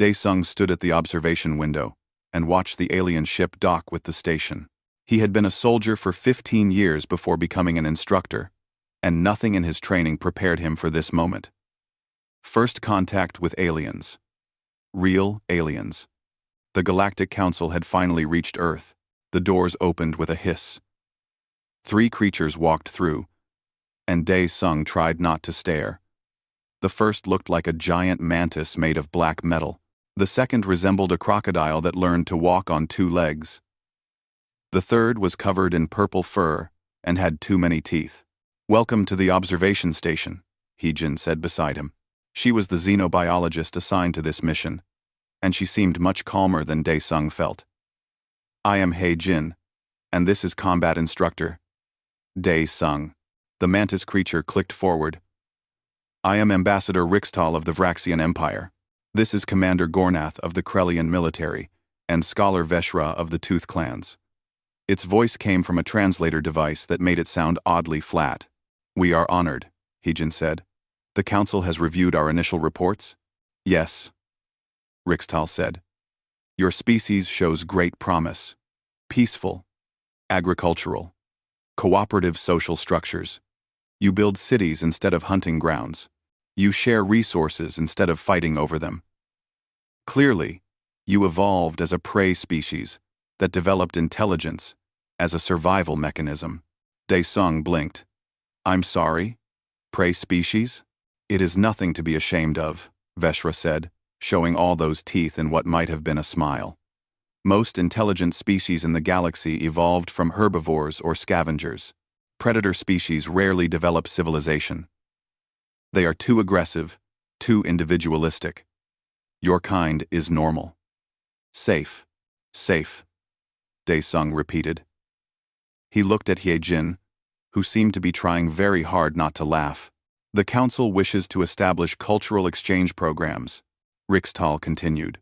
Dae-sung stood at the observation window and watched the alien ship dock with the station. He had been a soldier for 15 years before becoming an instructor, and nothing in his training prepared him for this moment. First contact with aliens. Real aliens. The Galactic Council had finally reached Earth. The doors opened with a hiss. 3 creatures walked through, and Dae-sung tried not to stare. The first looked like a giant mantis made of black metal. The second resembled a crocodile that learned to walk on 2 legs. The third was covered in purple fur and had too many teeth. "Welcome to the observation station," Heejin said beside him. She was the xenobiologist assigned to this mission, and she seemed much calmer than Dae-sung felt. "I am Heejin, and this is combat instructor Dae-sung." The mantis creature clicked forward. "I am Ambassador Rixtal of the Vraxian Empire. This is Commander Gornath of the Krellian military, and Scholar Veshra of the Tooth Clans." Its voice came from a translator device that made it sound oddly flat. "We are honored," Heejin said. "The Council has reviewed our initial reports?" "Yes," Rixtal said. "Your species shows great promise. Peaceful, agricultural, cooperative social structures. You build cities instead of hunting grounds. You share resources instead of fighting over them. Clearly, you evolved as a prey species that developed intelligence as a survival mechanism." Dae-sung blinked. "I'm sorry? Prey species? It is nothing to be ashamed of," Veshra said, showing all those teeth in what might have been a smile. "Most intelligent species in the galaxy evolved from herbivores or scavengers. Predator species rarely develop civilization. They are too aggressive, too individualistic. Your kind is normal. Safe, safe," Dae-sung repeated. He looked at Heejin, who seemed to be trying very hard not to laugh. "The Council wishes to establish cultural exchange programs," Rixtal continued.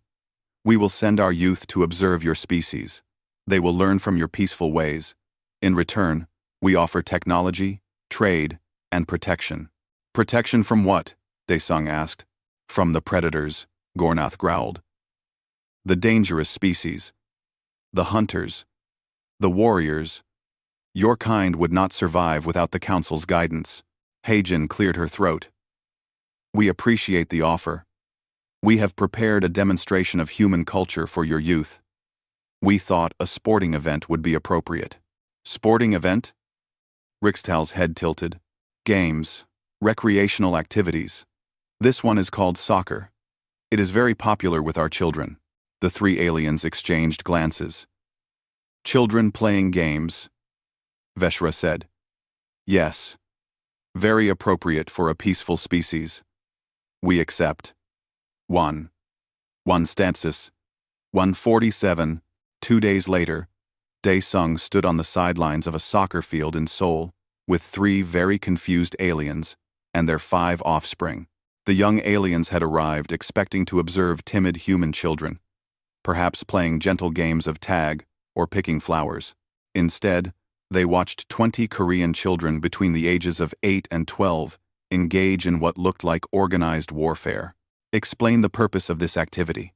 "We will send our youth to observe your species. They will learn from your peaceful ways. In return, we offer technology, trade, and protection." "Protection from what?" Dae-sung asked. "From the predators," Gornath growled. "The dangerous species. The hunters. The warriors. Your kind would not survive without the Council's guidance." Heijin cleared her throat. "We appreciate the offer. We have prepared a demonstration of human culture for your youth. We thought a sporting event would be appropriate." "Sporting event?" Rixtal's head tilted. "Games. Recreational activities. This one is called soccer. It is very popular with our children." The 3 aliens exchanged glances. "Children playing games," Veshra said. "Yes. Very appropriate for a peaceful species. We accept." 1 stances. 147. 2 days later, Dae-sung stood on the sidelines of a soccer field in Seoul with 3 very confused aliens and their 5 offspring. The young aliens had arrived expecting to observe timid human children, perhaps playing gentle games of tag or picking flowers. Instead, they watched 20 Korean children between the ages of 8 and 12 engage in what looked like organized warfare. "Explain the purpose of this activity,"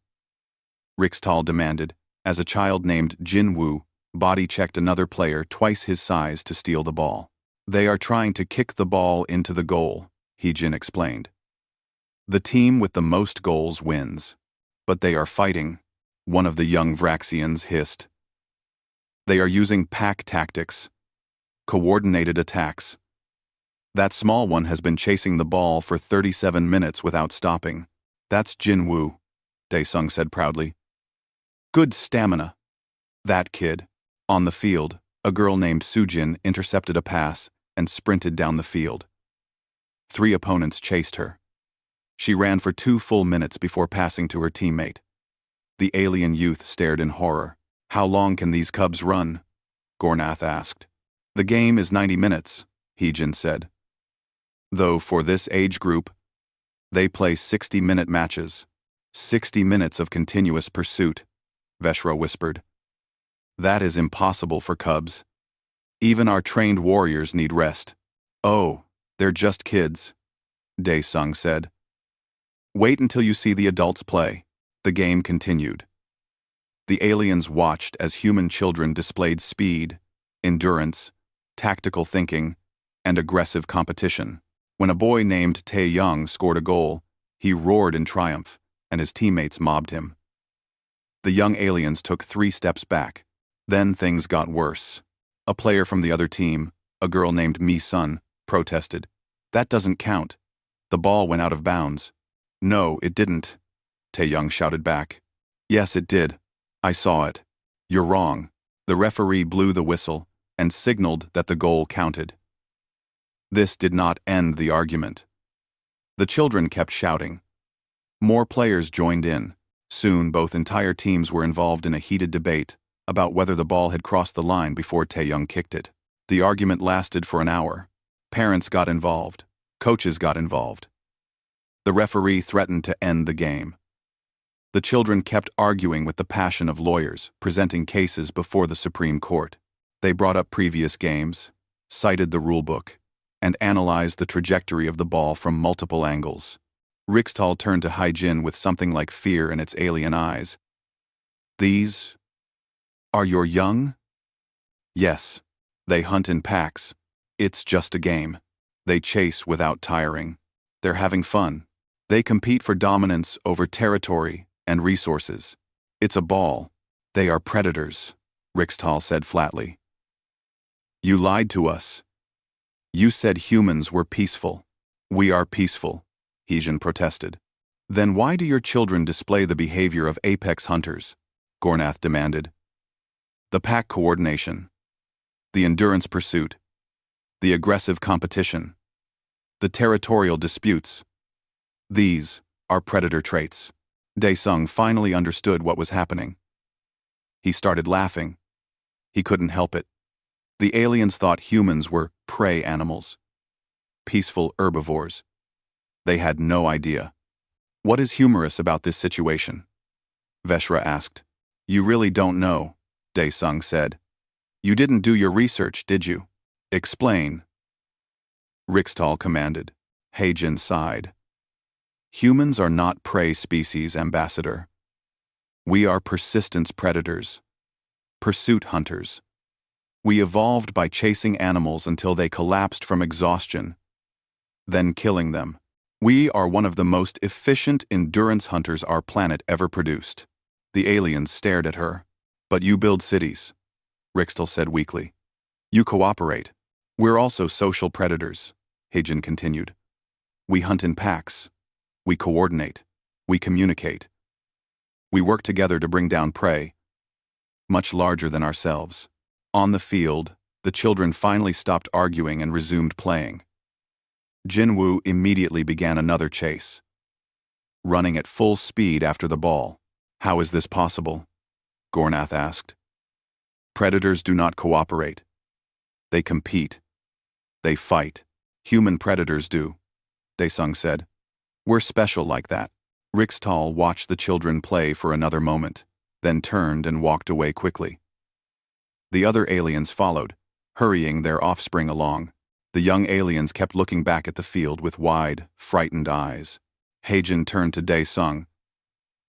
Rixtal demanded, as a child named Jin Woo body-checked another player twice his size to steal the ball. "They are trying to kick the ball into the goal," Heejin explained. "The team with the most goals wins. But they are fighting," one of the young Vraxians hissed. "They are using pack tactics. Coordinated attacks. That small one has been chasing the ball for 37 minutes without stopping. That's Jin Woo," Dae-sung said proudly. "Good stamina. That kid." On the field, a girl named Sujin intercepted a pass and sprinted down the field. 3 opponents chased her. She ran for 2 full minutes before passing to her teammate. The alien youth stared in horror. "How long can these cubs run?" Gornath asked. "The game is 90 minutes, Heejin said. Though for this age group, they play 60-minute matches. 60 minutes of continuous pursuit," Veshra whispered. "That is impossible for cubs. Even our trained warriors need rest." "Oh, they're just kids," Dae-sung said. "Wait until you see the adults play." The game continued. The aliens watched as human children displayed speed, endurance, tactical thinking, and aggressive competition. When a boy named Tae-young scored a goal, he roared in triumph, and his teammates mobbed him. The young aliens took 3 steps back. Then things got worse. A player from the other team, a girl named Mi-sun, protested. "That doesn't count. The ball went out of bounds." "No, it didn't," Tae-young shouted back. "Yes, it did. I saw it." "You're wrong." The referee blew the whistle and signaled that the goal counted. This did not end the argument. The children kept shouting. More players joined in. Soon, both entire teams were involved in a heated debate about whether the ball had crossed the line before Tae-young kicked it. The argument lasted for an hour. Parents got involved. Coaches got involved. The referee threatened to end the game. The children kept arguing with the passion of lawyers, presenting cases before the Supreme Court. They brought up previous games, cited the rulebook, and analyzed the trajectory of the ball from multiple angles. Rixtal turned to Haijin with something like fear in its alien eyes. "These are your young?" "Yes. They hunt in packs. It's just a game. They chase without tiring. They're having fun. They compete for dominance over territory and resources. It's a ball. They are predators," Rixtal said flatly. "You lied to us. You said humans were peaceful." "We are peaceful," Haijin protested. "Then why do your children display the behavior of apex hunters?" Gornath demanded. "The pack coordination. The endurance pursuit. The aggressive competition. The territorial disputes. These are predator traits." Dae-sung finally understood what was happening. He started laughing. He couldn't help it. The aliens thought humans were prey animals. Peaceful herbivores. They had no idea. "What is humorous about this situation?" Veshra asked. "You really don't know," Dae-sung said. "You didn't do your research, did you? Explain." Rixtal commanded. Haijin sighed. "Humans are not prey species, Ambassador. We are persistence predators. Pursuit hunters. We evolved by chasing animals until they collapsed from exhaustion, then killing them. We are one of the most efficient endurance hunters our planet ever produced." The aliens stared at her. "But you build cities," Rixtal said weakly. "You cooperate. We're also social predators," Haijin continued. "We hunt in packs. We coordinate. We communicate. We work together to bring down prey, much larger than ourselves." On the field, the children finally stopped arguing and resumed playing. Jinwoo immediately began another chase, running at full speed after the ball. "How is this possible?" Gornath asked. "Predators do not cooperate. They compete. They fight. Human predators do," Dae-sung said. "We're special like that." Rixtal watched the children play for another moment, then turned and walked away quickly. The other aliens followed, hurrying their offspring along. The young aliens kept looking back at the field with wide, frightened eyes. Haijin turned to Dae-sung.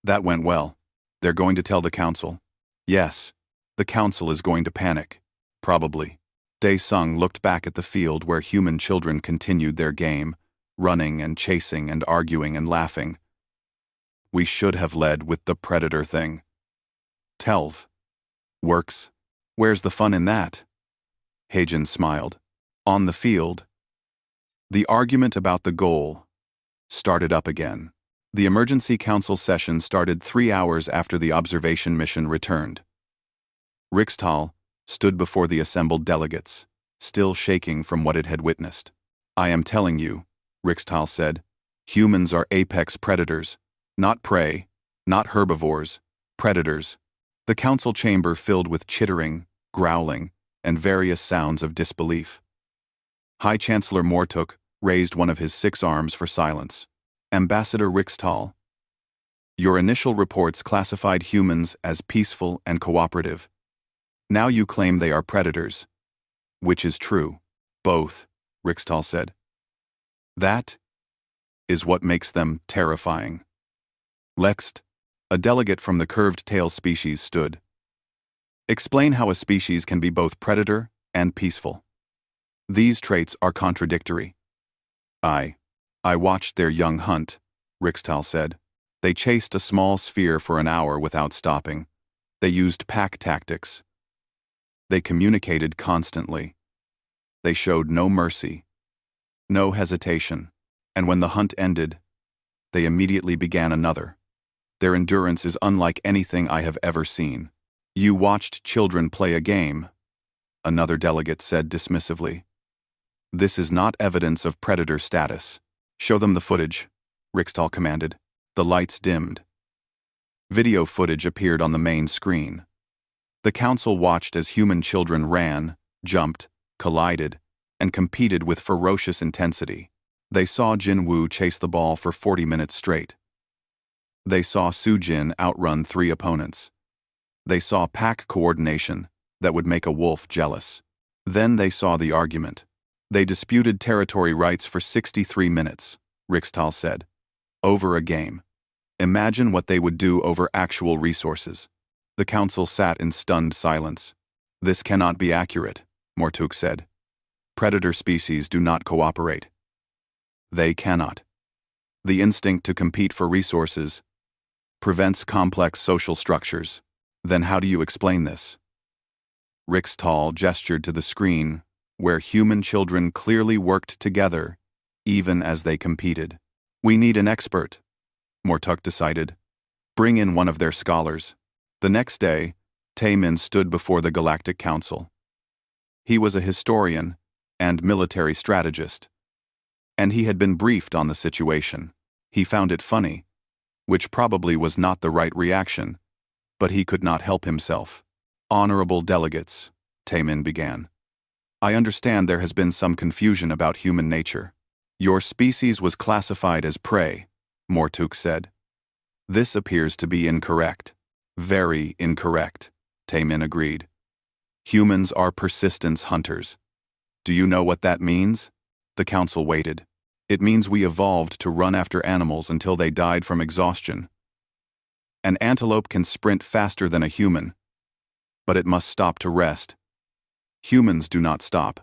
"That went well. They're going to tell the council." "Yes. The council is going to panic. Probably." Dae-sung looked back at the field where human children continued their game, running and chasing and arguing and laughing. "We should have led with the predator thing." "Telv. Works. Where's the fun in that?" Haijin smiled. On the field, the argument about the goal started up again. The emergency council session started 3 hours after the observation mission returned. Rixtal stood before the assembled delegates, still shaking from what it had witnessed. "I am telling you," Rixtal said, "humans are apex predators, not prey, not herbivores, predators." The council chamber filled with chittering, growling, and various sounds of disbelief. High Chancellor Mortuk raised one of his 6 arms for silence. "Ambassador Rixtal, your initial reports classified humans as peaceful and cooperative. Now you claim they are predators. Which is true?" "Both," Rixtal said. "That is what makes them terrifying." Lext, A delegate from the curved tail species stood. Explain how a species can be both predator and peaceful. These traits are contradictory. I watched their young hunt, Rixtal said. They chased a small sphere for an hour without stopping. They used pack tactics. They communicated constantly. They showed no mercy, no hesitation, and when the hunt ended, they immediately began another. Their endurance is unlike anything I have ever seen. You watched children play a game, another delegate said dismissively. This is not evidence of predator status. Show them the footage, Rixtal commanded. The lights dimmed. Video footage appeared on the main screen. The council watched as human children ran, jumped, collided, and competed with ferocious intensity. They saw Jin Woo chase the ball for 40 minutes straight. They saw Su Jin outrun 3 opponents. They saw pack coordination that would make a wolf jealous. Then they saw the argument. They disputed territory rights for 63 minutes, Rixtal said. Over a game. Imagine what they would do over actual resources. The council sat in stunned silence. This cannot be accurate, Mortuk said. Predator species do not cooperate. They cannot. The instinct to compete for resources prevents complex social structures. Then how do you explain this? Rixtal gestured to the screen, where human children clearly worked together, even as they competed. We need an expert, Mortuk decided. Bring in one of their scholars. The next day, Taemin stood before the Galactic Council. He was a historian and military strategist, and he had been briefed on the situation. He found it funny, which probably was not the right reaction, but he could not help himself. Honorable delegates, Taemin began. I understand there has been some confusion about human nature. Your species was classified as prey, Mortuk said. This appears to be incorrect. Very incorrect, Taemin agreed. Humans are persistence hunters. Do you know what that means? The council waited. It means we evolved to run after animals until they died from exhaustion. An antelope can sprint faster than a human, but it must stop to rest. Humans do not stop.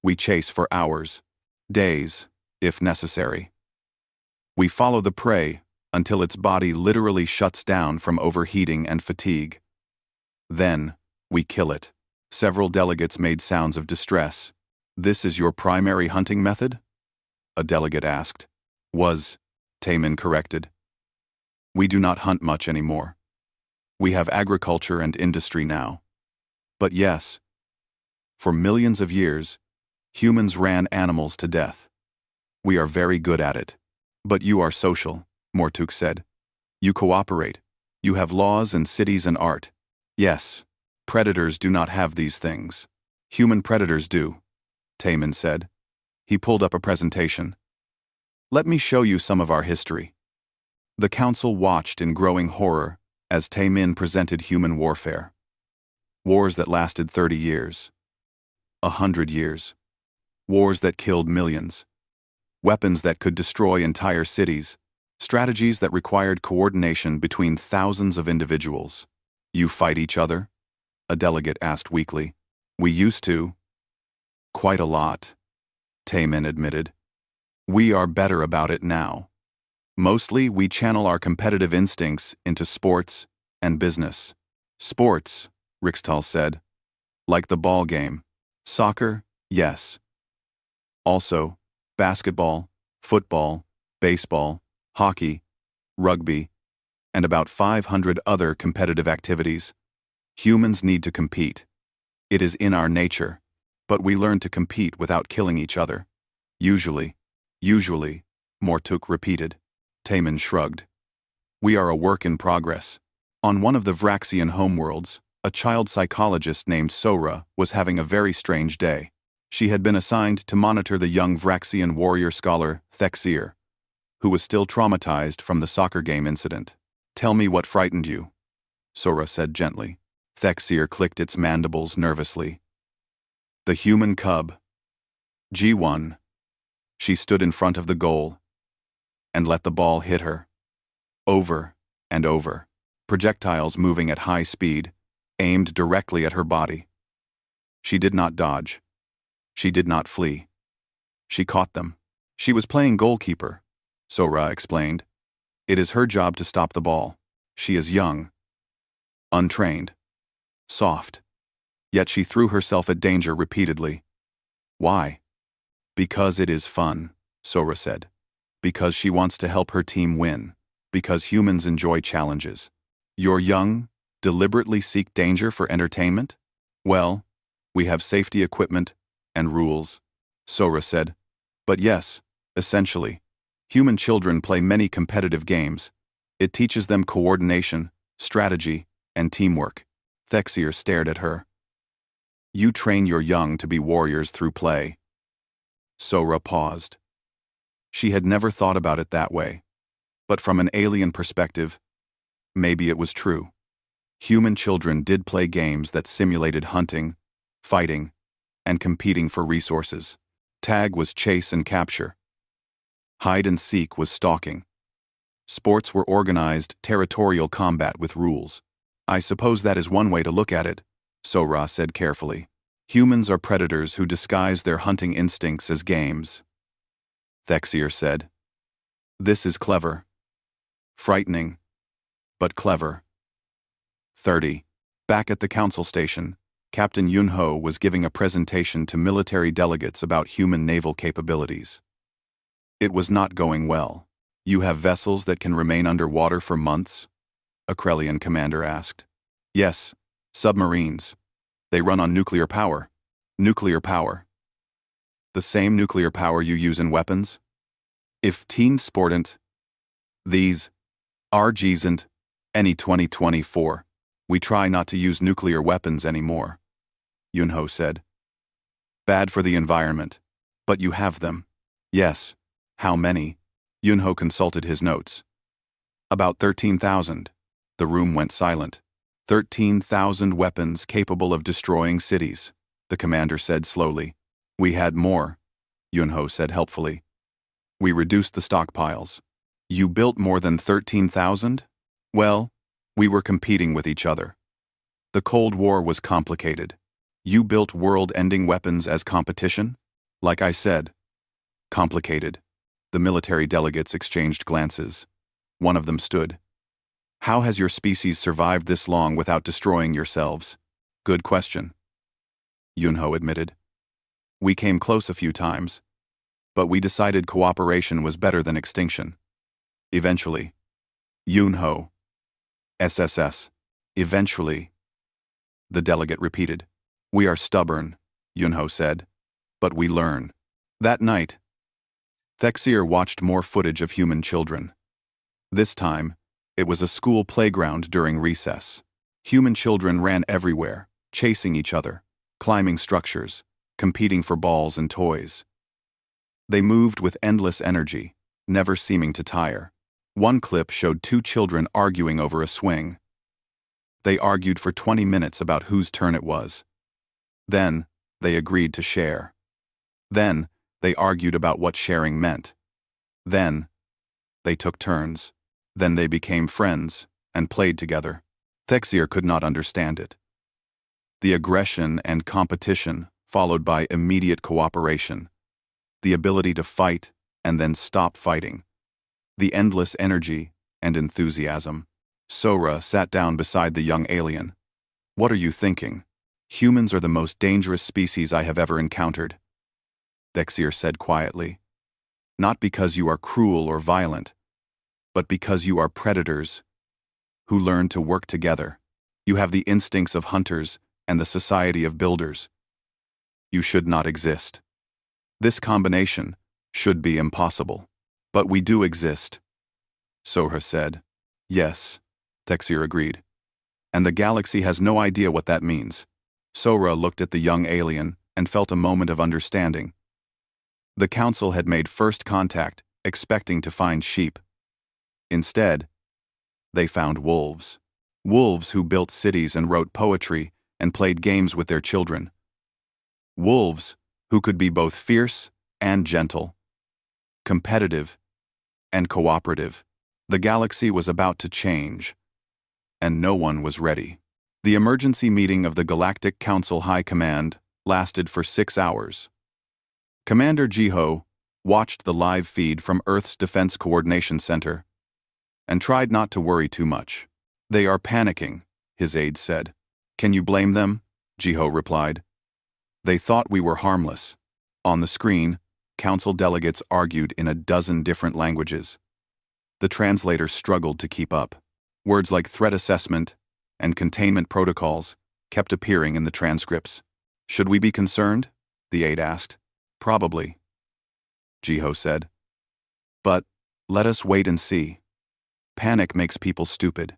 We chase for hours, days, if necessary. We follow the prey until its body literally shuts down from overheating and fatigue. Then, we kill it. Several delegates made sounds of distress. This is your primary hunting method? A delegate asked. Taemin corrected. We do not hunt much anymore. We have agriculture and industry now. But yes, for millions of years, humans ran animals to death. We are very good at it. But you are social, Mortuk said. You cooperate. You have laws and cities and art. Yes, predators do not have these things. Human predators do, Taemin said. He pulled up a presentation. Let me show you some of our history. The council watched in growing horror as Taemin presented human warfare. Wars that lasted 30 years. 100 years. Wars that killed millions. Weapons that could destroy entire cities. Strategies that required coordination between thousands of individuals. You fight each other? A delegate asked weakly. We used to. Quite a lot, Taemin admitted. We are better about it now. Mostly, we channel our competitive instincts into sports and business. Sports, Rixtal said. Like the ball game. Soccer, yes. Also, basketball, football, baseball, hockey, rugby, and about 500 other competitive activities. Humans need to compete. It is in our nature, but we learn to compete without killing each other. Usually, Mortuk repeated. Taemin shrugged. We are a work in progress. On one of the Vraxian homeworlds, a child psychologist named Sora was having a very strange day. She had been assigned to monitor the young Vraxian warrior scholar Thexir, who was still traumatized from the soccer game incident. Tell me what frightened you, Sora said gently. Thexir clicked its mandibles nervously. The human cub. G1. She stood in front of the goal and let the ball hit her. Over and over, projectiles moving at high speed, aimed directly at her body. She did not dodge. She did not flee. She caught them. She was playing goalkeeper, Sora explained. It is her job to stop the ball. She is young, untrained, soft. Yet she threw herself at danger repeatedly. Why? Because it is fun, Sora said. Because she wants to help her team win. Because humans enjoy challenges. You're young, deliberately seek danger for entertainment? Well, we have safety equipment and rules, Sora said. But yes, essentially, human children play many competitive games. It teaches them coordination, strategy, and teamwork. Thexier stared at her. You train your young to be warriors through play. Sora paused. She had never thought about it that way. But from an alien perspective, maybe it was true. Human children did play games that simulated hunting, fighting, and competing for resources. Tag was chase and capture. Hide and seek was stalking. Sports were organized territorial combat with rules. I suppose that is one way to look at it, Sora said carefully. Humans are predators who disguise their hunting instincts as games. Thexier said. This is clever. Frightening, but clever. 30. Back at the council station, Captain Yunho was giving a presentation to military delegates about human naval capabilities. It was not going well. You have vessels that can remain underwater for months? A Krellian commander asked. Yes, submarines. They run on nuclear power. Nuclear power. The same nuclear power you use in weapons? If teen sportant, these RGsn't any 2024. We try not to use nuclear weapons anymore, Yunho said. Bad for the environment. But you have them. Yes. How many? Yunho consulted his notes. About 13,000. The room went silent. 13,000 weapons capable of destroying cities, the commander said slowly. We had more, Yunho said helpfully. We reduced the stockpiles. You built more than 13,000? Well, we were competing with each other. The Cold War was complicated. You built world-ending weapons as competition? Like I said, complicated. The military delegates exchanged glances. One of them stood. How has your species survived this long without destroying yourselves? Good question, Yunho admitted. We came close a few times, but we decided cooperation was better than extinction. Eventually. Yunho. SSS. Eventually. The delegate repeated. We are stubborn, Yunho said, but we learn. That night, Thexier watched more footage of human children. This time, it was a school playground during recess. Human children ran everywhere, chasing each other, climbing structures, competing for balls and toys. They moved with endless energy, never seeming to tire. One clip showed two children arguing over a swing. They argued for 20 minutes about whose turn it was. Then, they agreed to share. Then, they argued about what sharing meant. Then, they took turns. Then they became friends and played together. Thexier could not understand it. The aggression and competition followed by immediate cooperation. The ability to fight and then stop fighting. The endless energy and enthusiasm. Sora sat down beside the young alien. What are you thinking? Humans are the most dangerous species I have ever encountered, Thexier said quietly. Not because you are cruel or violent, but because you are predators who learn to work together. You have the instincts of hunters and the society of builders. You should not exist. This combination should be impossible. But we do exist, Sora said. Yes, Thexier agreed. And the galaxy has no idea what that means. Sora looked at the young alien and felt a moment of understanding. The council had made first contact, expecting to find sheep. Instead, they found wolves. Wolves who built cities and wrote poetry and played games with their children. Wolves who could be both fierce and gentle, competitive and cooperative. The galaxy was about to change, and no one was ready. The emergency meeting of the Galactic Council High Command lasted for 6 hours. Commander Jiho watched the live feed from Earth's Defense Coordination Center and tried not to worry too much. "They are panicking," his aide said. "Can you blame them?" Jiho replied. "They thought we were harmless." On the screen, council delegates argued in a dozen different languages. The translator struggled to keep up. Words like threat assessment and containment protocols kept appearing in the transcripts. "Should we be concerned?" the aide asked. "Probably," Jiho said. "But let us wait and see. Panic makes people stupid.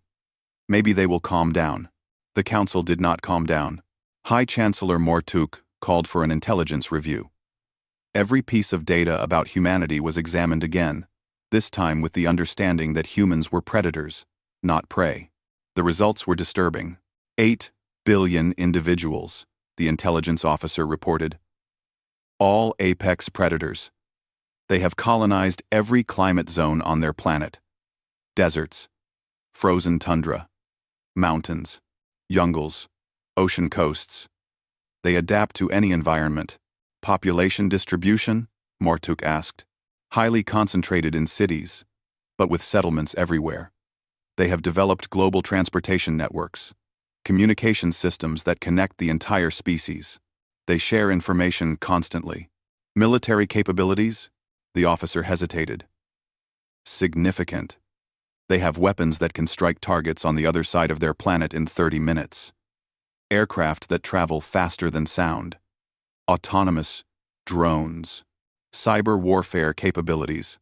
Maybe they will calm down." The council did not calm down. High Chancellor Mortuk called for an intelligence review. Every piece of data about humanity was examined again, this time with the understanding that humans were predators, not prey. The results were disturbing. 8 billion individuals, the intelligence officer reported. All apex predators. They have colonized every climate zone on their planet. Deserts, frozen tundra, mountains, jungles, ocean coasts. They adapt to any environment. Population distribution? Mortuk asked. Highly concentrated in cities, but with settlements everywhere. They have developed global transportation networks, communication systems that connect the entire species. They share information constantly. Military capabilities? The officer hesitated. Significant. They have weapons that can strike targets on the other side of their planet in 30 minutes. Aircraft that travel faster than sound. Autonomous drones. Cyber warfare capabilities.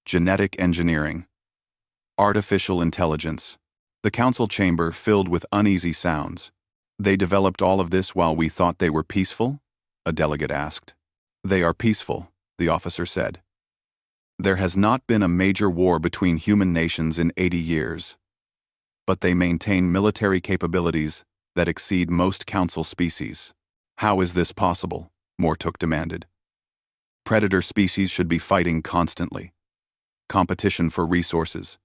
Genetic engineering. Artificial intelligence. The council chamber filled with uneasy sounds. "They developed all of this while we thought they were peaceful?" a delegate asked. "They are peaceful," the officer said. "There has not been a major war between human nations in 80 years. But they maintain military capabilities that exceed most council species." "How is this possible?" Mortuk demanded. "Predator species should be fighting constantly. Competition for resources,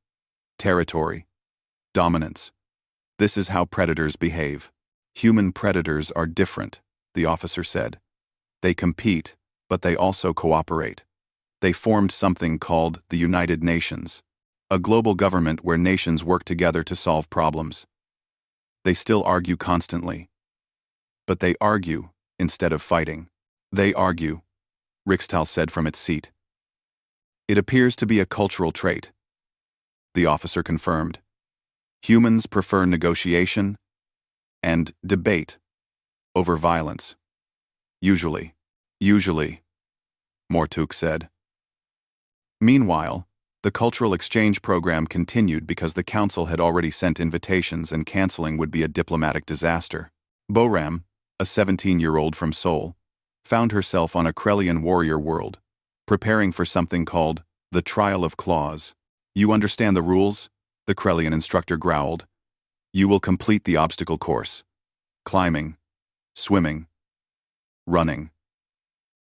territory, dominance. This is how predators behave. Human predators are different," the officer said. "They compete, but they also cooperate. They formed something called the United Nations, a global government where nations work together to solve problems. They still argue constantly. But they argue instead of fighting." "They argue," Rixtal said from its seat. "It appears to be a cultural trait," the officer confirmed. "Humans prefer negotiation and debate over violence. Usually, Mortuk said. Meanwhile, the cultural exchange program continued because the council had already sent invitations and canceling would be a diplomatic disaster. Boram, a 17-year-old from Seoul, found herself on a Krellian warrior world, preparing for something called the Trial of Claws. "You understand the rules?" the Krellian instructor growled. "You will complete the obstacle course. Climbing, swimming, running.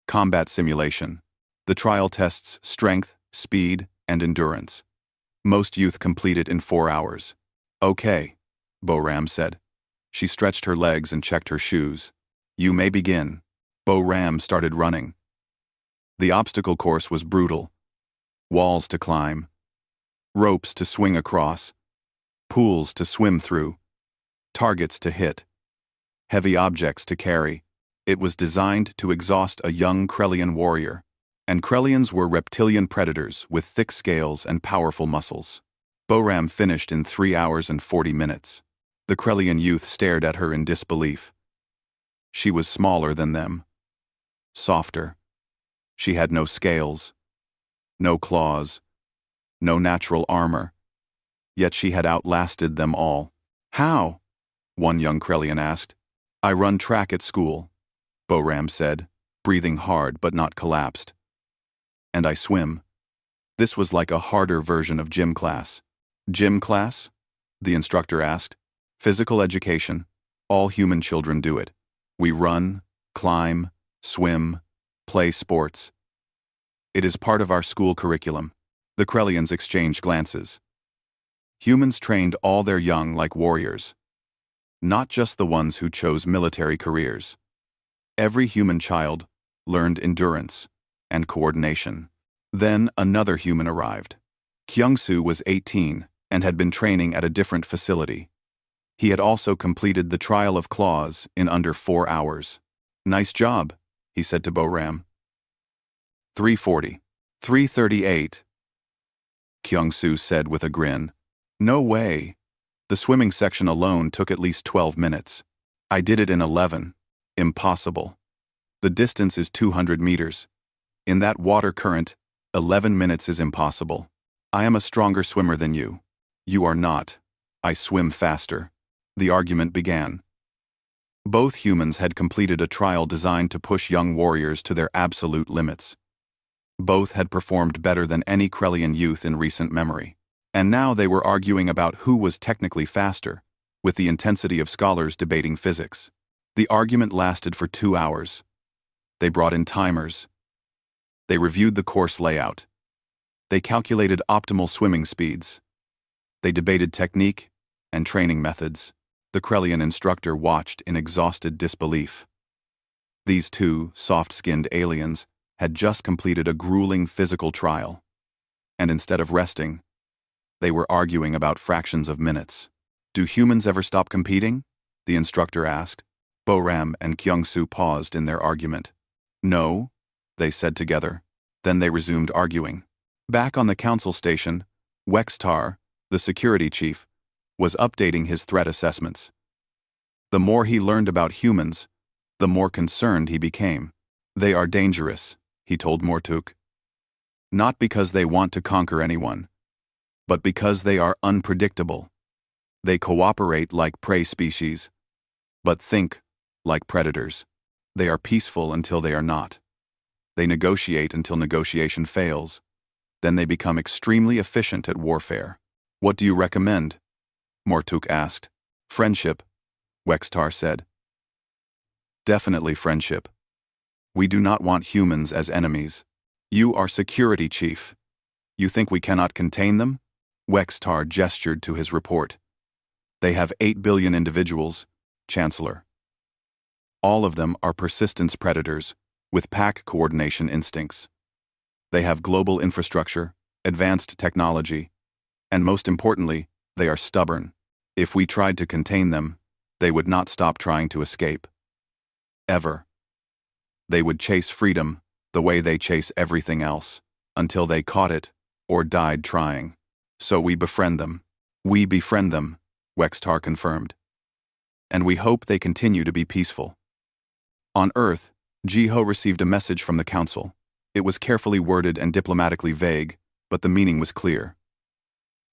Combat simulation. The trial tests strength, speed, and endurance. Most youth complete it in 4 hours." "Okay," Boram said. She stretched her legs and checked her shoes. "You may begin." Boram started running. The obstacle course was brutal. Walls to climb, ropes to swing across, pools to swim through, targets to hit, heavy objects to carry. It was designed to exhaust a young Krellian warrior, and Krellians were reptilian predators with thick scales and powerful muscles. Boram finished in 3 hours and 40 minutes. The Krellian youth stared at her in disbelief. She was smaller than them, softer. She had no scales, no claws, no natural armor, yet she had outlasted them all. "How?" one young Krellian asked. "I run track at school," Boram said, breathing hard but not collapsed. "And I swim." This was like a harder version of gym class. "Gym class?" the instructor asked. "Physical education. All human children do it. We run, climb, swim, play sports. It is part of our school curriculum. The Krellians exchanged glances. Humans trained all their young like warriors, not just the ones who chose military careers. Every human child learned endurance and coordination. Then another human arrived. Kyung-soo was 18 and had been training at a different facility. He had also completed the trial of claws in under 4 hours. "Nice job," he said to Bo-ram. 340. 338. Kyung-soo said with a grin. "No way. The swimming section alone took at least 12 minutes. I did it in 11. Impossible. The distance is 200 meters. In that water current, 11 minutes is impossible. I am a stronger swimmer than you. You are not. I swim faster." The argument began. Both humans had completed a trial designed to push young warriors to their absolute limits. Both had performed better than any Krellian youth in recent memory. And now they were arguing about who was technically faster, with the intensity of scholars debating physics. The argument lasted for 2 hours. They brought in timers. They reviewed the course layout. They calculated optimal swimming speeds. They debated technique and training methods. The Krellian instructor watched in exhausted disbelief. These two soft-skinned aliens had just completed a grueling physical trial. And instead of resting, they were arguing about fractions of minutes. "Do humans ever stop competing?" the instructor asked. Bo-ram and Kyung-soo paused in their argument. "No," they said together. Then they resumed arguing. Back on the council station, Wextar, the security chief, was updating his threat assessments. The more he learned about humans, the more concerned he became. "They are dangerous," he told Mortuk. "Not because they want to conquer anyone, but because they are unpredictable. They cooperate like prey species, but think like predators. They are peaceful until they are not. They negotiate until negotiation fails. Then they become extremely efficient at warfare." "What do you recommend?" Mortuk asked. "Friendship," Wextar said. "Definitely friendship. We do not want humans as enemies. You are security chief. You think we cannot contain them?" Wextar gestured to his report. "They have 8 billion individuals, Chancellor. All of them are persistence predators, with pack coordination instincts. They have global infrastructure, advanced technology, and most importantly, they are stubborn. If we tried to contain them, they would not stop trying to escape. Ever. They would chase freedom the way they chase everything else, until they caught it or died trying. So we befriend them." "We befriend them," Wextar confirmed. "And we hope they continue to be peaceful." On Earth, Jiho received a message from the Council. It was carefully worded and diplomatically vague, but the meaning was clear.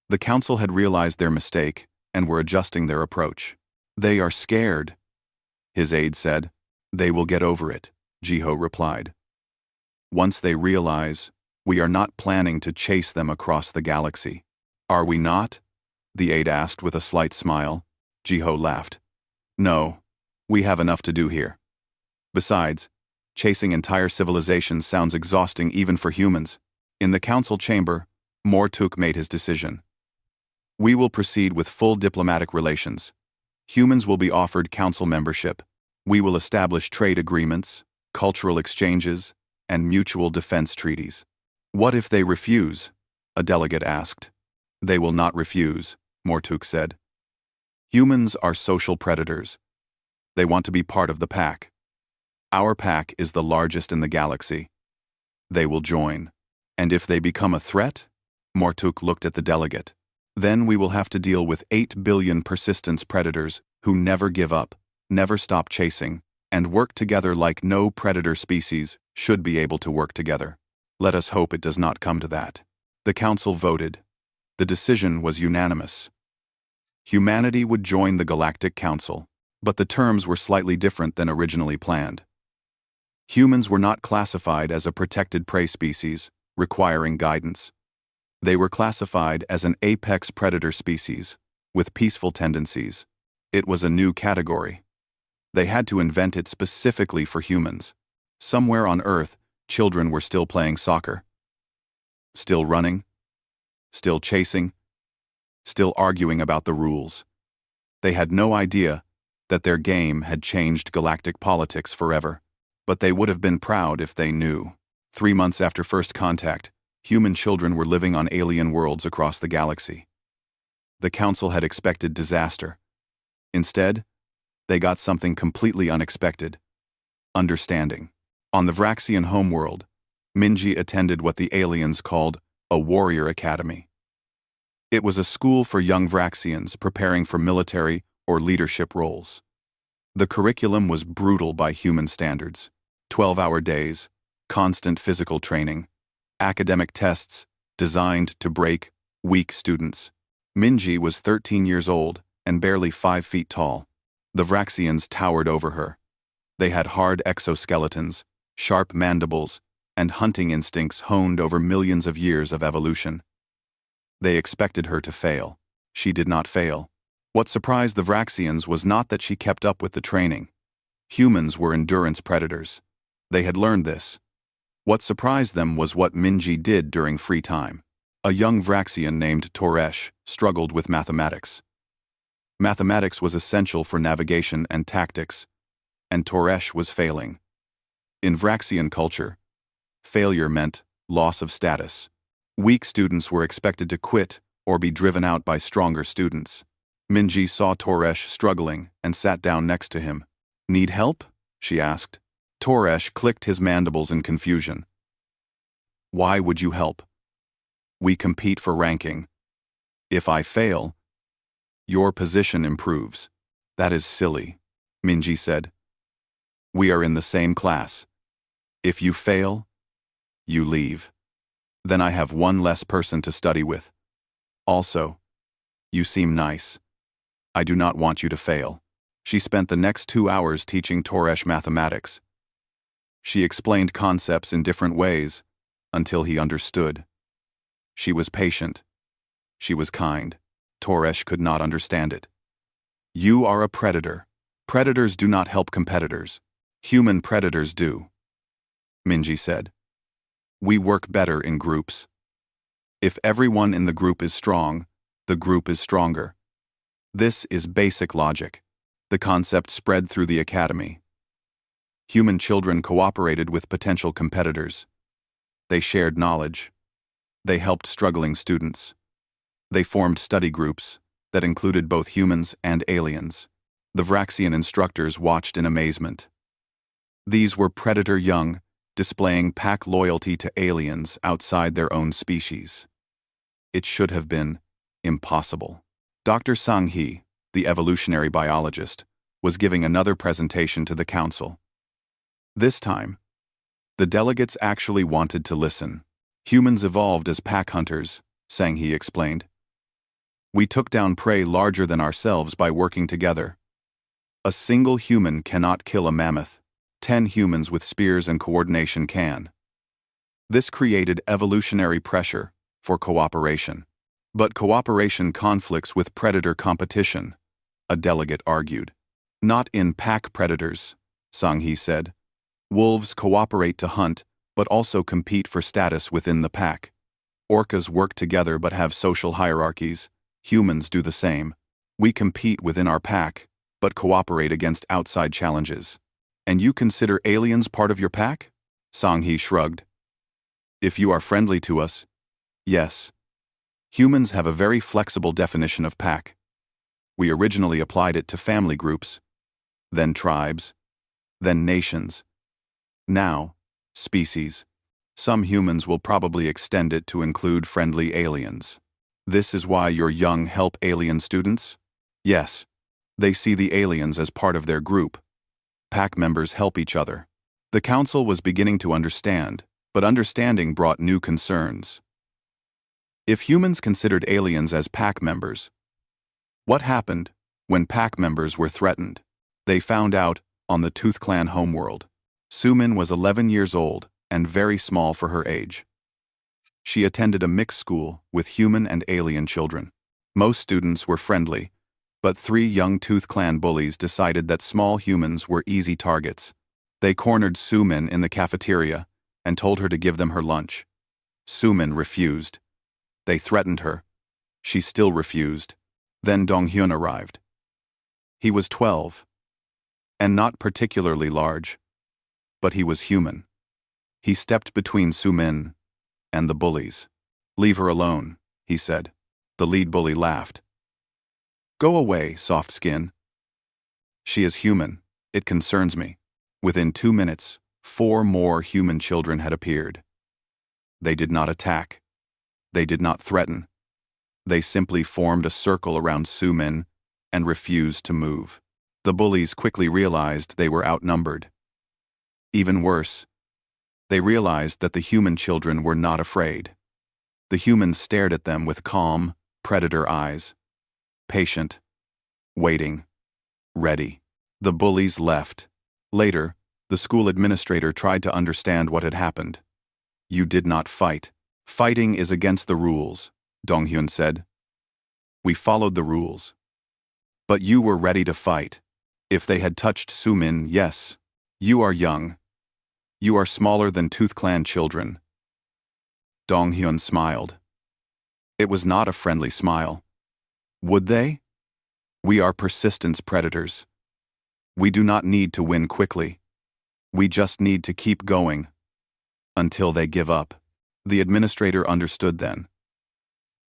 The Council had realized their mistake and were adjusting their approach. "They are scared," his aide said. "They will get over it," Jiho replied. "Once they realize, we are not planning to chase them across the galaxy." "Are we not?" the aide asked with a slight smile. Jiho laughed. "No, we have enough to do here. Besides, chasing entire civilizations sounds exhausting even for humans." In the council chamber, Mortuk made his decision. "We will proceed with full diplomatic relations. Humans will be offered council membership. We will establish trade agreements, cultural exchanges, and mutual defense treaties." "What if they refuse?" a delegate asked. "They will not refuse," Mortuk said. "Humans are social predators. They want to be part of the pack. Our pack is the largest in the galaxy. They will join. And if they become a threat?" Mortuk looked at the delegate. "Then we will have to deal with 8 billion persistence predators who never give up, never stop chasing, and work together like no predator species should be able to work together. Let us hope it does not come to that." The council voted. The decision was unanimous. Humanity would join the Galactic Council, but the terms were slightly different than originally planned. Humans were not classified as a protected prey species, requiring guidance. They were classified as an apex predator species, with peaceful tendencies. It was a new category. They had to invent it specifically for humans. Somewhere on Earth, children were still playing soccer. Still running, still chasing, still arguing about the rules. They had no idea that their game had changed galactic politics forever, but they would have been proud if they knew. 3 months after first contact, human children were living on alien worlds across the galaxy. The Council had expected disaster. Instead, they got something completely unexpected: understanding. On the Vraxian homeworld, Minji attended what the aliens called a warrior academy. It was a school for young Vraxians preparing for military or leadership roles. The curriculum was brutal by human standards: 12-hour days, constant physical training, academic tests designed to break weak students. Minji was 13 years old and barely 5 feet tall. The Vraxians towered over her. They had hard exoskeletons, sharp mandibles, and hunting instincts honed over millions of years of evolution. They expected her to fail. She did not fail. What surprised the Vraxians was not that she kept up with the training. Humans were endurance predators. They had learned this. What surprised them was what Minji did during free time. A young Vraxian named Toresh struggled with mathematics. Mathematics was essential for navigation and tactics, and Toresh was failing. In Vraxian culture, failure meant loss of status. Weak students were expected to quit or be driven out by stronger students. Minji saw Toresh struggling and sat down next to him. "Need help?" she asked. Toresh clicked his mandibles in confusion. "Why would you help? We compete for ranking. If I fail, your position improves." "That is silly," Minji said. "We are in the same class. If you fail, you leave. Then I have one less person to study with. Also, you seem nice. I do not want you to fail." She spent the next 2 hours teaching Toresh mathematics. She explained concepts in different ways until he understood. She was patient. She was kind. Toresh could not understand it. "You are a predator. Predators do not help competitors. Human predators do," Minji said. "We work better in groups. If everyone in the group is strong, the group is stronger. This is basic logic." The concept spread through the academy. Human children cooperated with potential competitors. They shared knowledge. They helped struggling students. They formed study groups that included both humans and aliens. The Vraxian instructors watched in amazement. These were predator young, displaying pack loyalty to aliens outside their own species. It should have been impossible. Dr. Sang-hee, the evolutionary biologist, was giving another presentation to the council. This time, the delegates actually wanted to listen. "Humans evolved as pack hunters," Sang-hee explained. "We took down prey larger than ourselves by working together. A single human cannot kill a mammoth. 10 humans with spears and coordination can. This created evolutionary pressure for cooperation. But cooperation conflicts with predator competition," a delegate argued. "Not in pack predators," Sang-hee said. "Wolves cooperate to hunt, but also compete for status within the pack. Orcas work together but have social hierarchies. Humans do the same. We compete within our pack, but cooperate against outside challenges." "And you consider aliens part of your pack?" Sang-hee shrugged. "If you are friendly to us, yes. Humans have a very flexible definition of pack. We originally applied it to family groups, then tribes, then nations. Now, species. Some humans will probably extend it to include friendly aliens. This is why your young help alien students? Yes. They see the aliens as part of their group. Pack members help each other." The council was beginning to understand, but understanding brought new concerns. If humans considered aliens as pack members, what happened when pack members were threatened? They found out on the Tooth Clan homeworld. Sumin was 11 years old and very small for her age. She attended a mixed school with human and alien children. Most students were friendly, but 3 young Tooth Clan bullies decided that small humans were easy targets. They cornered Sumin in the cafeteria and told her to give them her lunch. Sumin refused. They threatened her. She still refused. Then Donghyun arrived. He was 12, and not particularly large, but he was human. He stepped between Sumin and the bullies. "Leave her alone," he said. The lead bully laughed. "Go away, soft skin. She is human. It concerns me." Within 2 minutes, 4 more human children had appeared. They did not attack. They did not threaten. They simply formed a circle around Sumin and refused to move. The bullies quickly realized they were outnumbered. Even worse, they realized that the human children were not afraid. The humans stared at them with calm, predator eyes. Patient. Waiting. Ready. The bullies left. Later, the school administrator tried to understand what had happened. "You did not fight. Fighting is against the rules," Donghyun said. "We followed the rules. But you were ready to fight. If they had touched Sumin, yes. You are young. You are smaller than Tooth Clan children." Donghyun smiled. It was not a friendly smile. Would they? We are persistence predators. We do not need to win quickly. We just need to keep going. Until they give up. The administrator understood then.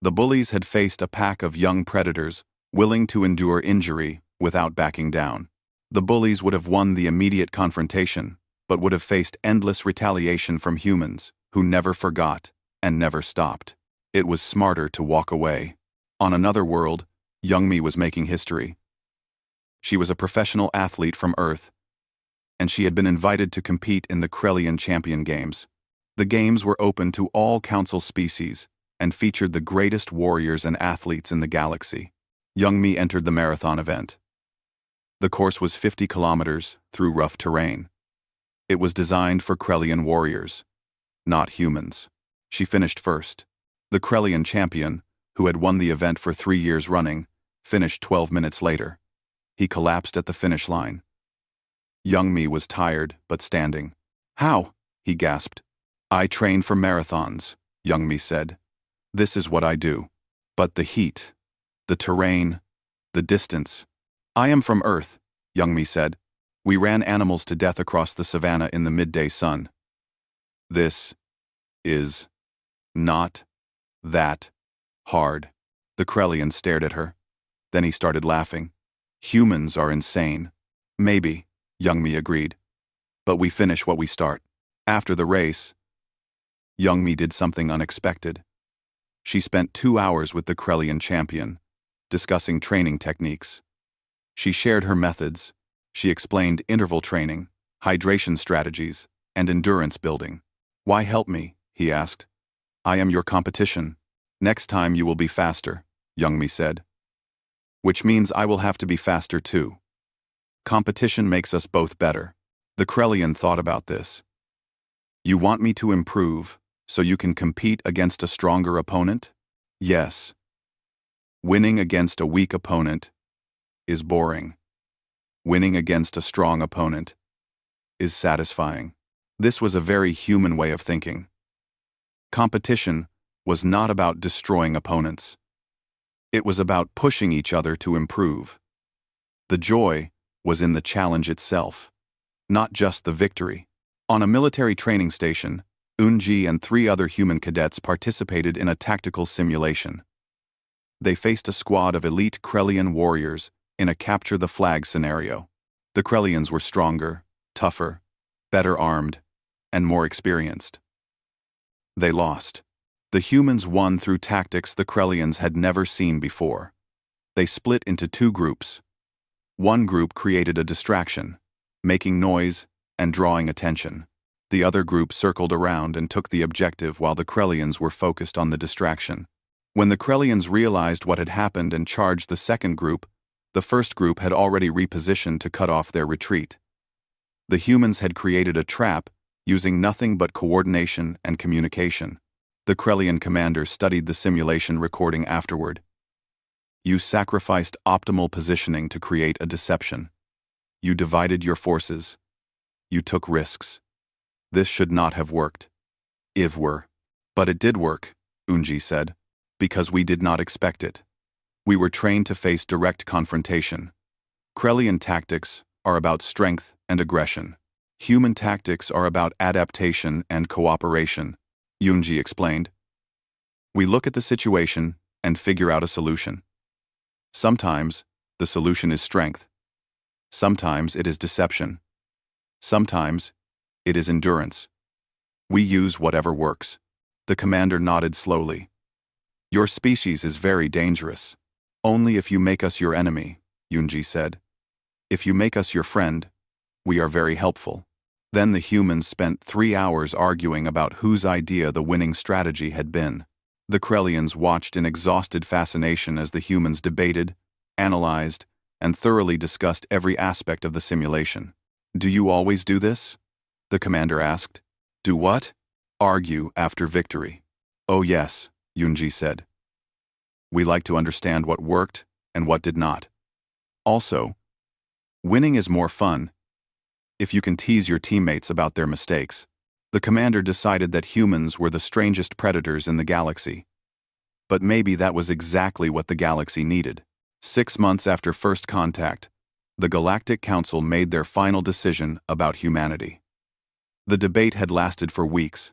The bullies had faced a pack of young predators, willing to endure injury without backing down. The bullies would have won the immediate confrontation, but would have faced endless retaliation from humans, who never forgot and never stopped. It was smarter to walk away. On another world, Youngmi was making history. She was a professional athlete from Earth, and she had been invited to compete in the Krelian Champion Games. The games were open to all council species and featured the greatest warriors and athletes in the galaxy. Youngmi entered the marathon event. The course was 50 kilometers through rough terrain. It was designed for Krelian warriors, not humans. She finished first. The Krelian champion, who had won the event for 3 years running, finished 12 minutes later. He collapsed at the finish line. Youngmi was tired but standing. "How?" he gasped. "I train for marathons," Youngmi said. "This is what I do. But the heat, the terrain, the distance. I am from Earth," Youngmi said. "We ran animals to death across the savannah in the midday sun. This is not that hard." The Krelian stared at her. Then he started laughing. "Humans are insane." "Maybe," Youngmi agreed. "But we finish what we start." After the race, Youngmi did something unexpected. She spent 2 hours with the Krelian champion, discussing training techniques. She shared her methods. She explained interval training, hydration strategies, and endurance building. "Why help me?" he asked. "I am your competition. Next time you will be faster," Youngmi said. "Which means I will have to be faster too. Competition makes us both better." The Krelian thought about this. "You want me to improve so you can compete against a stronger opponent?" "Yes. Winning against a weak opponent is boring. Winning against a strong opponent is satisfying." This was a very human way of thinking. Competition was not about destroying opponents. It was about pushing each other to improve. The joy was in the challenge itself, not just the victory. On a military training station, Eunji and 3 other human cadets participated in a tactical simulation. They faced a squad of elite Krelian warriors in a capture-the-flag scenario. The Krelians were stronger, tougher, better armed, and more experienced. They lost. The humans won through tactics the Krelians had never seen before. They split into 2 groups. One group created a distraction, making noise and drawing attention. The other group circled around and took the objective while the Krelians were focused on the distraction. When the Krelians realized what had happened and charged the second group, the first group had already repositioned to cut off their retreat. The humans had created a trap using nothing but coordination and communication. The Krelian commander studied the simulation recording afterward. "You sacrificed optimal positioning to create a deception. You divided your forces. You took risks. This should not have worked. Ivwar. But it did work," Eunji said. because we did not expect it. We were trained to face direct confrontation. Krellian tactics are about strength and aggression. Human tactics are about adaptation and cooperation, Yunji explained. We look at the situation and figure out a solution. Sometimes, the solution is strength. Sometimes it is deception. Sometimes, it is endurance. We use whatever works. The commander nodded slowly. Your species is very dangerous. Only if you make us your enemy, Yunji said. If you make us your friend, we are very helpful. Then the humans spent 3 hours arguing about whose idea the winning strategy had been. The Krellians watched in exhausted fascination as the humans debated, analyzed, and thoroughly discussed every aspect of the simulation. Do you always do this? The commander asked. Do what? Argue after victory. Oh yes, Yunji said. We like to understand what worked and what did not. Also, winning is more fun if you can tease your teammates about their mistakes. The commander decided that humans were the strangest predators in the galaxy. But maybe that was exactly what the galaxy needed. 6 months after first contact, the Galactic Council made their final decision about humanity. The debate had lasted for weeks.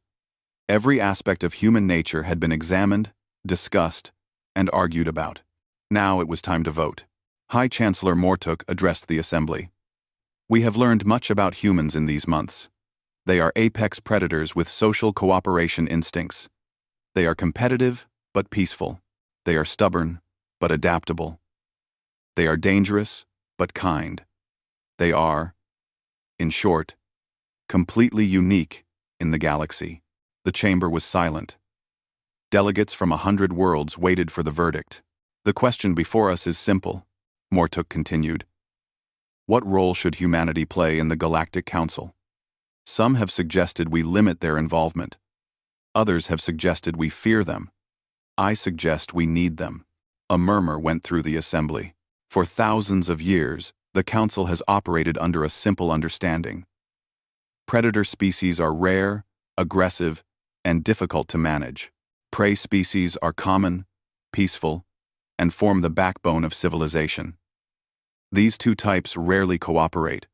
Every aspect of human nature had been examined, discussed, and argued about. Now it was time to vote. High Chancellor Mortuk addressed the assembly. We have learned much about humans in these months. They are apex predators with social cooperation instincts. They are competitive, but peaceful. They are stubborn, but adaptable. They are dangerous, but kind. They are, in short, completely unique in the galaxy. The chamber was silent. Delegates from 100 worlds waited for the verdict. The question before us is simple, Mortuk continued. What role should humanity play in the Galactic Council? Some have suggested we limit their involvement. Others have suggested we fear them. I suggest we need them. A murmur went through the assembly. For thousands of years, the Council has operated under a simple understanding. Predator species are rare, aggressive, and difficult to manage. Prey species are common, peaceful, and form the backbone of civilization. These two types rarely cooperate.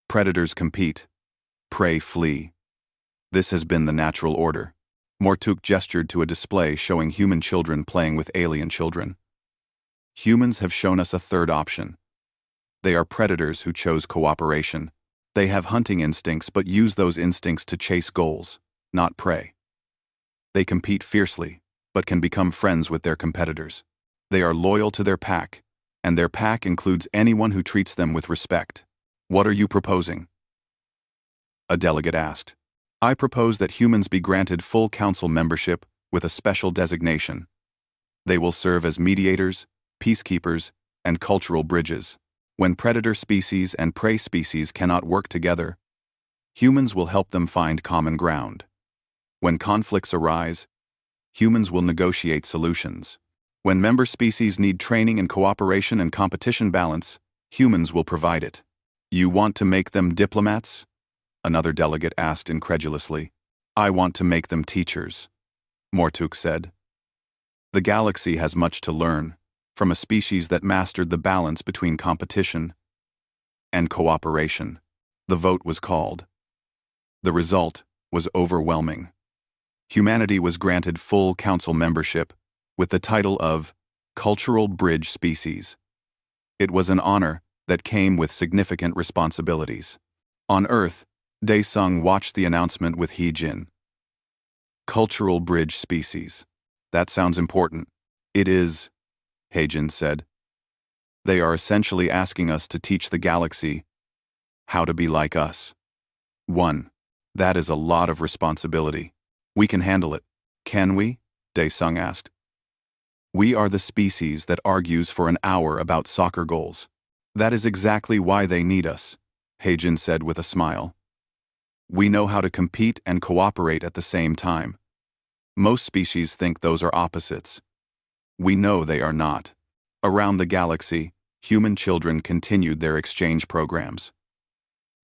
Predators compete. Prey flee. This has been the natural order. Mortuk gestured to a display showing human children playing with alien children. Humans have shown us a third option. They are predators who chose cooperation. They have hunting instincts but use those instincts to chase goals, not prey. They compete fiercely, but can become friends with their competitors. They are loyal to their pack, and their pack includes anyone who treats them with respect. What are you proposing? A delegate asked. I propose that humans be granted full council membership with a special designation. They will serve as mediators, peacekeepers, and cultural bridges. When predator species and prey species cannot work together, humans will help them find common ground. When conflicts arise, humans will negotiate solutions. When member species need training and cooperation and competition balance, humans will provide it. You want to make them diplomats? Another delegate asked incredulously. I want to make them teachers, Mortuk said. The galaxy has much to learn from a species that mastered the balance between competition and cooperation. The vote was called. The result was overwhelming. Humanity was granted full council membership with the title of Cultural Bridge Species. It was an honor that came with significant responsibilities. On Earth, Daesung watched the announcement with He-Jin. Cultural Bridge Species. That sounds important. It is, He-Jin said. They are essentially asking us to teach the galaxy how to be like us. 1. That is a lot of responsibility. We can handle it. Can we? Daesung asked. We are the species that argues for an hour about soccer goals. That is exactly why they need us, He-Jin said with a smile. We know how to compete and cooperate at the same time. Most species think those are opposites. We know they are not. Around the galaxy, human children continued their exchange programs.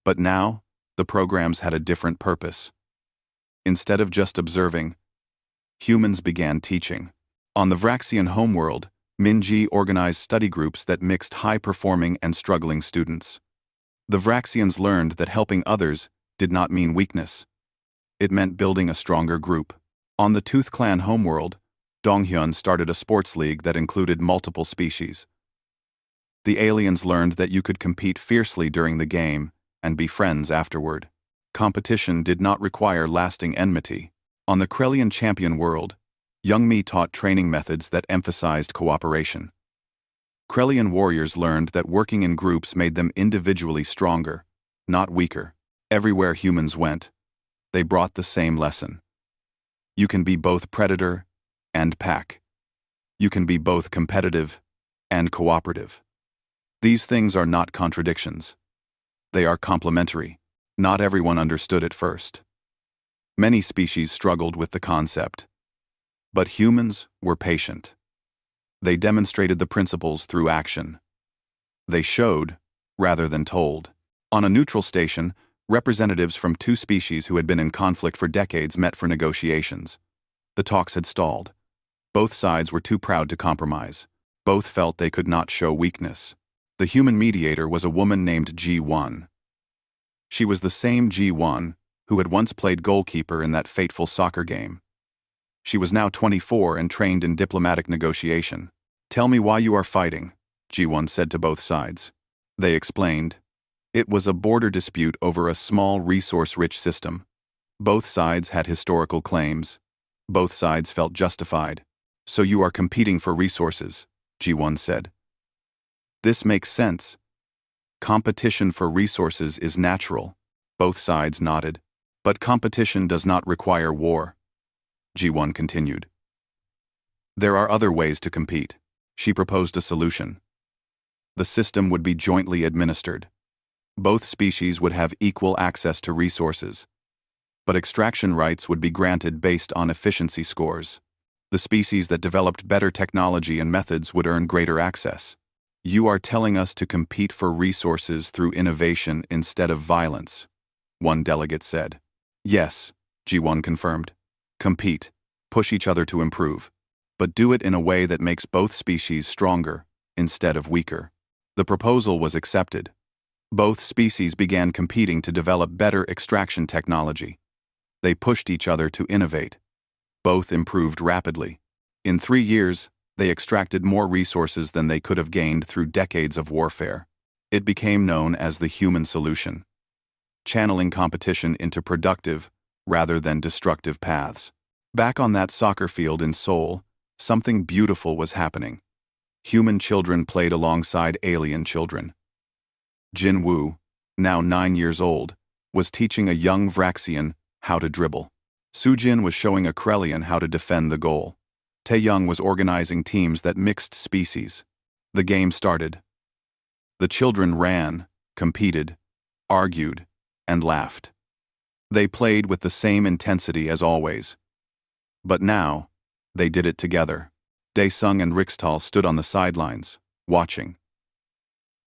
But now, the programs had a different purpose. Instead of just observing, humans began teaching. On the Vraxian homeworld, Minji organized study groups that mixed high-performing and struggling students. The Vraxians learned that helping others did not mean weakness. It meant building a stronger group. On the Tooth Clan homeworld, Donghyun started a sports league that included multiple species. The aliens learned that you could compete fiercely during the game and be friends afterward. Competition did not require lasting enmity. On the Krelian champion world, Youngmi taught training methods that emphasized cooperation. Krelian warriors learned that working in groups made them individually stronger, not weaker. Everywhere humans went, they brought the same lesson. You can be both predator and pack. You can be both competitive and cooperative. These things are not contradictions. They are complementary. Not everyone understood at first. Many species struggled with the concept. But humans were patient. They demonstrated the principles through action. They showed, rather than told. On a neutral station, representatives from two species who had been in conflict for decades met for negotiations. The talks had stalled. Both sides were too proud to compromise. Both felt they could not show weakness. The human mediator was a woman named G1. She was the same G1 who had once played goalkeeper in that fateful soccer game. She was now 24 and trained in diplomatic negotiation. "Tell me why you are fighting," G1 said to both sides. They explained. It was a border dispute over a small resource-rich system. Both sides had historical claims. Both sides felt justified. "So you are competing for resources," G1 said. "This makes sense. Competition for resources is natural." Both sides nodded. "But competition does not require war," G1 continued. "There are other ways to compete." She proposed a solution. The system would be jointly administered. Both species would have equal access to resources. But extraction rights would be granted based on efficiency scores. The species that developed better technology and methods would earn greater access. "You are telling us to compete for resources through innovation instead of violence," one delegate said. "Yes," G1 confirmed. "Compete, push each other to improve, but do it in a way that makes both species stronger instead of weaker." The proposal was accepted. Both species began competing to develop better extraction technology. They pushed each other to innovate. Both improved rapidly. In 3 years, they extracted more resources than they could have gained through decades of warfare. It became known as the human solution, channeling competition into productive rather than destructive paths. Back on that soccer field in Seoul, something beautiful was happening. Human children played alongside alien children. Jin Woo, now 9 years old, was teaching a young Vraxian how to dribble. Sujin was showing a Krelian how to defend the goal. Taeyong was organizing teams that mixed species. The game started. The children ran, competed, argued, and laughed. They played with the same intensity as always. But now, they did it together. Daesung and Rixtal stood on the sidelines, watching.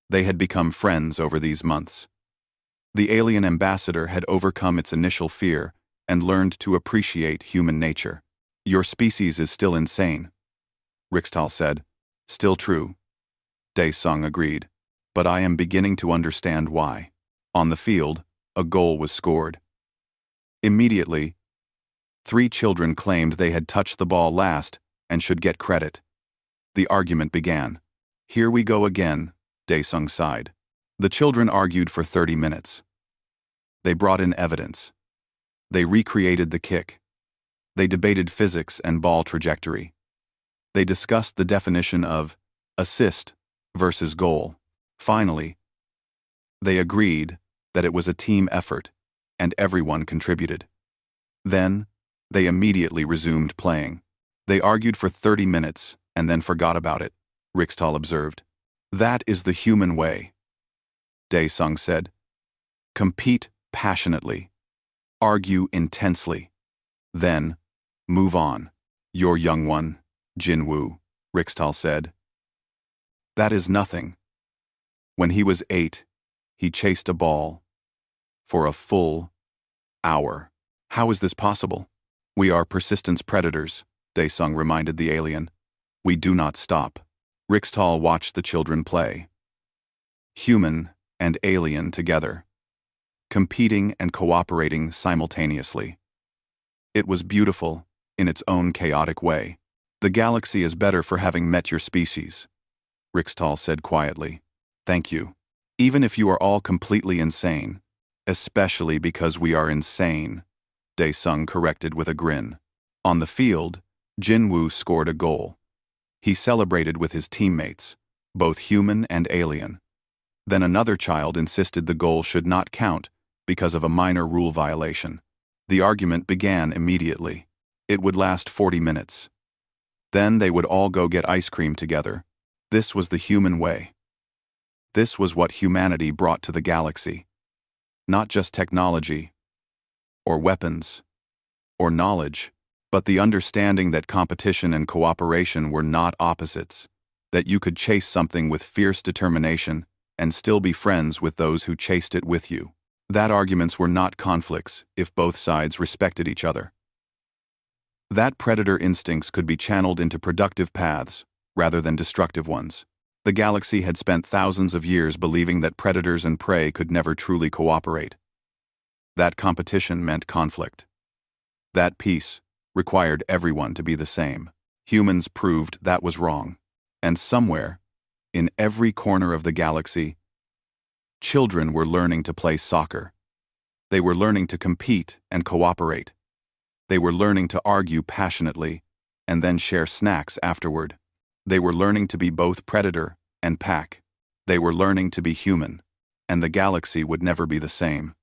They had become friends over these months. The alien ambassador had overcome its initial fear and learned to appreciate human nature. "Your species is still insane," Rixtal said. "Still true," Daesung agreed. "But I am beginning to understand why." On the field, a goal was scored. Immediately, 3 children claimed they had touched the ball last and should get credit. The argument began. "Here we go again," Daesung sighed. The children argued for 30 minutes. They brought in evidence. They recreated the kick. They debated physics and ball trajectory. They discussed the definition of assist versus goal. Finally, they agreed that it was a team effort, and everyone contributed. Then, they immediately resumed playing. "They argued for 30 minutes and then forgot about it," Rixtal observed. "That is the human way," Daesung said. "Compete passionately. Argue intensely. Then, move on." "Your young one, Jin Woo," Rixtal said. "That is nothing. When he was 8, he chased a ball for a full hour." "How is this possible?" "We are persistence predators," Daesung reminded the alien. We do not stop. Rixtal watched the children play. Human and alien together, competing and cooperating simultaneously. It was beautiful, in its own chaotic way. The galaxy is better for having met your species, Rixtal said quietly. Thank you. Even if you are all completely insane, especially because we are insane, Daesung corrected with a grin. On the field, Jinwoo scored a goal. He celebrated with his teammates, both human and alien. Then another child insisted the goal should not count because of a minor rule violation. The argument began immediately. It would last 40 minutes. Then they would all go get ice cream together. This was the human way. This was what humanity brought to the galaxy. Not just technology, or weapons, or knowledge, but the understanding that competition and cooperation were not opposites, that you could chase something with fierce determination and still be friends with those who chased it with you. That arguments were not conflicts if both sides respected each other. That predator instincts could be channeled into productive paths rather than destructive ones. The galaxy had spent thousands of years believing that predators and prey could never truly cooperate. That competition meant conflict. That peace required everyone to be the same. Humans proved that was wrong. And somewhere, in every corner of the galaxy, children were learning to play soccer. They were learning to compete and cooperate. They were learning to argue passionately and then share snacks afterward. They were learning to be both predator and pack. They were learning to be human, and the galaxy would never be the same.